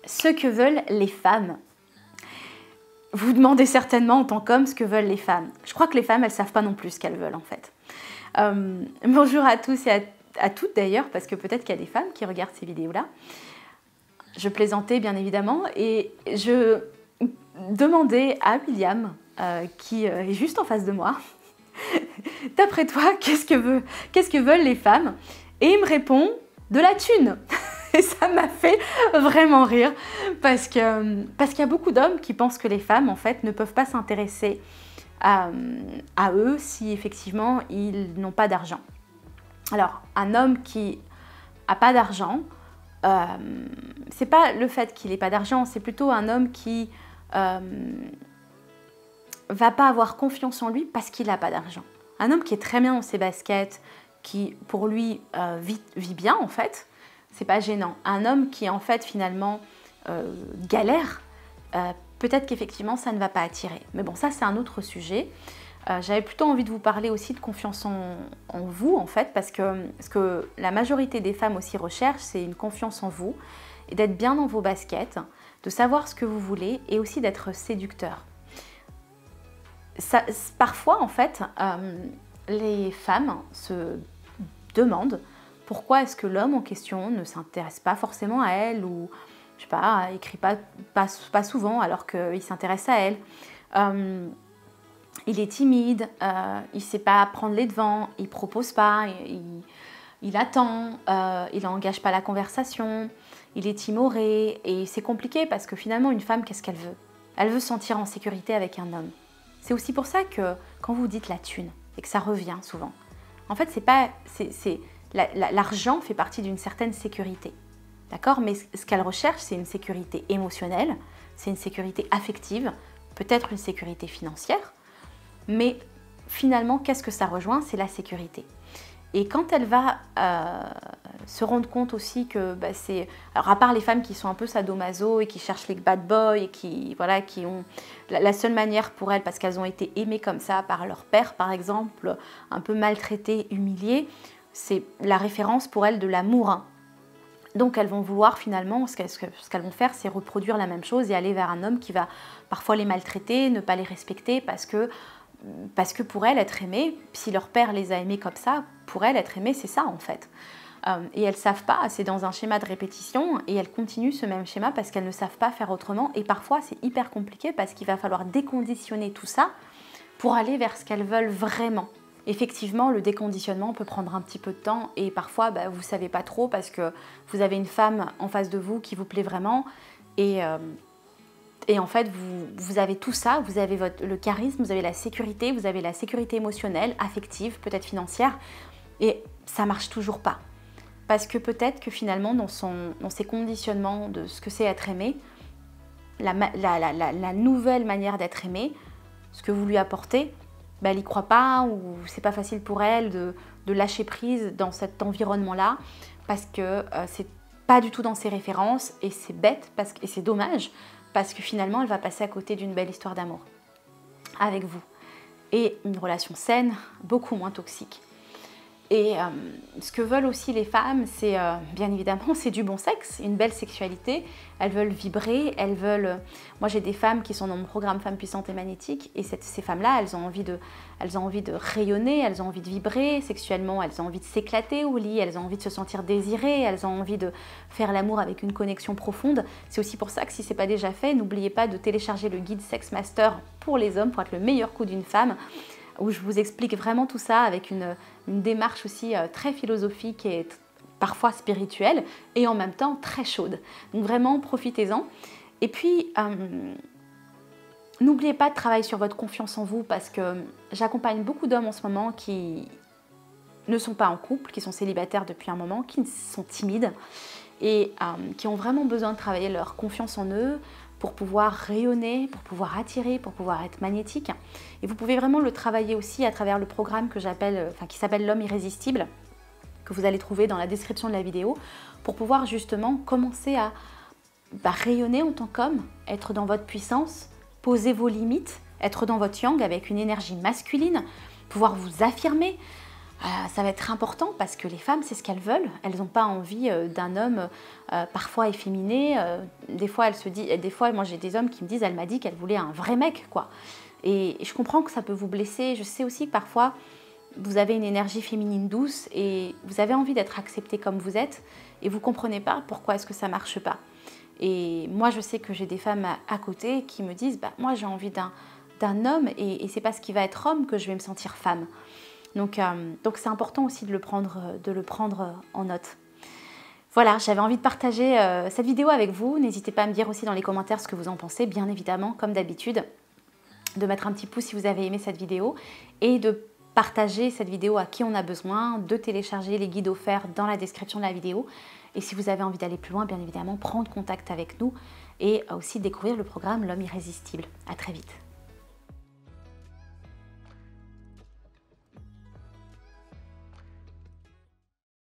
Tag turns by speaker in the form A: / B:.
A: ce que veulent les femmes. Vous vous demandez certainement en tant qu'homme ce que veulent les femmes. Je crois que les femmes, elles ne savent pas non plus ce qu'elles veulent en fait. Bonjour à tous et à toutes d'ailleurs, parce que peut-être qu'il y a des femmes qui regardent ces vidéos-là. Je plaisantais bien évidemment et je demandais à William, qui est juste en face de moi, d'après toi, qu'est-ce que veulent les femmes? Et il me répond, de la thune. Et ça m'a fait vraiment rire parce qu'il y a beaucoup d'hommes qui pensent que les femmes en fait ne peuvent pas s'intéresser à eux si effectivement ils n'ont pas d'argent. Alors un homme qui n'a pas d'argent, c'est pas le fait qu'il n'ait pas d'argent, c'est plutôt un homme qui va pas avoir confiance en lui parce qu'il n'a pas d'argent. Un homme qui est très bien dans ses baskets, qui pour lui vit bien en fait, c'est pas gênant. Un homme qui en fait finalement galère, peut-être qu'effectivement ça ne va pas attirer. Mais bon, ça c'est un autre sujet. J'avais plutôt envie de vous parler aussi de confiance en vous en fait, parce que ce que la majorité des femmes aussi recherchent, c'est une confiance en vous et d'être bien dans vos baskets, de savoir ce que vous voulez et aussi d'être séducteur. Parfois en fait, les femmes se demandent pourquoi est-ce que l'homme en question ne s'intéresse pas forcément à elle ou, je sais pas, écrit pas souvent alors qu'il s'intéresse à elle. Il est timide, il ne sait pas prendre les devants, il ne propose pas, il attend, il n'engage pas la conversation, il est timoré et c'est compliqué parce que finalement une femme, qu'est-ce qu'elle veut? Elle veut se sentir en sécurité avec un homme. C'est aussi pour ça que quand vous dites la thune et que ça revient souvent, en fait l'argent fait partie d'une certaine sécurité, d'accord? Mais ce qu'elle recherche, c'est une sécurité émotionnelle, c'est une sécurité affective, peut-être une sécurité financière, mais finalement, qu'est-ce que ça rejoint? C'est la sécurité. Et quand elle va se rendre compte aussi que c'est... Alors à part les femmes qui sont un peu sadomaso et qui cherchent les bad boys et qui ont la seule manière pour elles, parce qu'elles ont été aimées comme ça par leur père par exemple, un peu maltraitées, humiliées, c'est la référence pour elles de l'amour. Donc elles vont vouloir finalement, ce qu'elles vont faire, c'est reproduire la même chose et aller vers un homme qui va parfois les maltraiter, ne pas les respecter parce que pour elles, être aimées, si leur père les a aimées comme ça, pour elles, être aimées, c'est ça en fait. Et elles ne savent pas, c'est dans un schéma de répétition et elles continuent ce même schéma parce qu'elles ne savent pas faire autrement. Et parfois, c'est hyper compliqué parce qu'il va falloir déconditionner tout ça pour aller vers ce qu'elles veulent vraiment. Effectivement, le déconditionnement peut prendre un petit peu de temps et parfois, vous ne savez pas trop parce que vous avez une femme en face de vous qui vous plaît vraiment et en fait, vous avez tout ça, vous avez le charisme, vous avez la sécurité émotionnelle, affective, peut-être financière, et ça ne marche toujours pas. Parce que peut-être que finalement, dans ses conditionnements de ce que c'est être aimé, la nouvelle manière d'être aimé, ce que vous lui apportez, elle n'y croit pas ou c'est pas facile pour elle de lâcher prise dans cet environnement-là parce que c'est pas du tout dans ses références et c'est bête et c'est dommage parce que finalement elle va passer à côté d'une belle histoire d'amour avec vous et une relation saine, beaucoup moins toxique. Et ce que veulent aussi les femmes, c'est bien évidemment, c'est du bon sexe, une belle sexualité. Elles veulent vibrer, elles veulent... Moi, j'ai des femmes qui sont dans mon programme Femmes puissantes et magnétiques et ces femmes-là, elles ont envie de rayonner, elles ont envie de vibrer sexuellement, elles ont envie de s'éclater au lit, elles ont envie de se sentir désirées, elles ont envie de faire l'amour avec une connexion profonde. C'est aussi pour ça que si ce n'est pas déjà fait, n'oubliez pas de télécharger le guide Sex Master pour les hommes, pour être le meilleur coup d'une femme, où je vous explique vraiment tout ça avec une démarche aussi très philosophique et parfois spirituelle et en même temps très chaude. Donc vraiment, profitez-en. Et puis, n'oubliez pas de travailler sur votre confiance en vous parce que j'accompagne beaucoup d'hommes en ce moment qui ne sont pas en couple, qui sont célibataires depuis un moment, qui sont timides et qui ont vraiment besoin de travailler leur confiance en eux, pour pouvoir rayonner, pour pouvoir attirer, pour pouvoir être magnétique. Et vous pouvez vraiment le travailler aussi à travers le programme qui s'appelle l'homme irrésistible, que vous allez trouver dans la description de la vidéo, pour pouvoir justement commencer à rayonner en tant qu'homme, être dans votre puissance, poser vos limites, être dans votre yang avec une énergie masculine, pouvoir vous affirmer, Ça va être important parce que les femmes, c'est ce qu'elles veulent. Elles n'ont pas envie d'un homme parfois efféminé. Des fois, moi j'ai des hommes qui me disent, elle m'a dit qu'elle voulait un vrai mec, quoi. Et je comprends que ça peut vous blesser. Je sais aussi que parfois, vous avez une énergie féminine douce et vous avez envie d'être acceptée comme vous êtes et vous ne comprenez pas pourquoi est-ce que ça ne marche pas. Et moi, je sais que j'ai des femmes à côté qui me disent, bah, moi j'ai envie d'un homme et c'est parce qu'il va être homme que je vais me sentir femme. Donc c'est important aussi de le prendre en note. Voilà, j'avais envie de partager cette vidéo avec vous. N'hésitez pas à me dire aussi dans les commentaires ce que vous en pensez, bien évidemment, comme d'habitude. De mettre un petit pouce si vous avez aimé cette vidéo et de partager cette vidéo à qui on a besoin, de télécharger les guides offerts dans la description de la vidéo. Et si vous avez envie d'aller plus loin, bien évidemment, prendre contact avec nous et aussi découvrir le programme L'Homme Irrésistible. À très vite.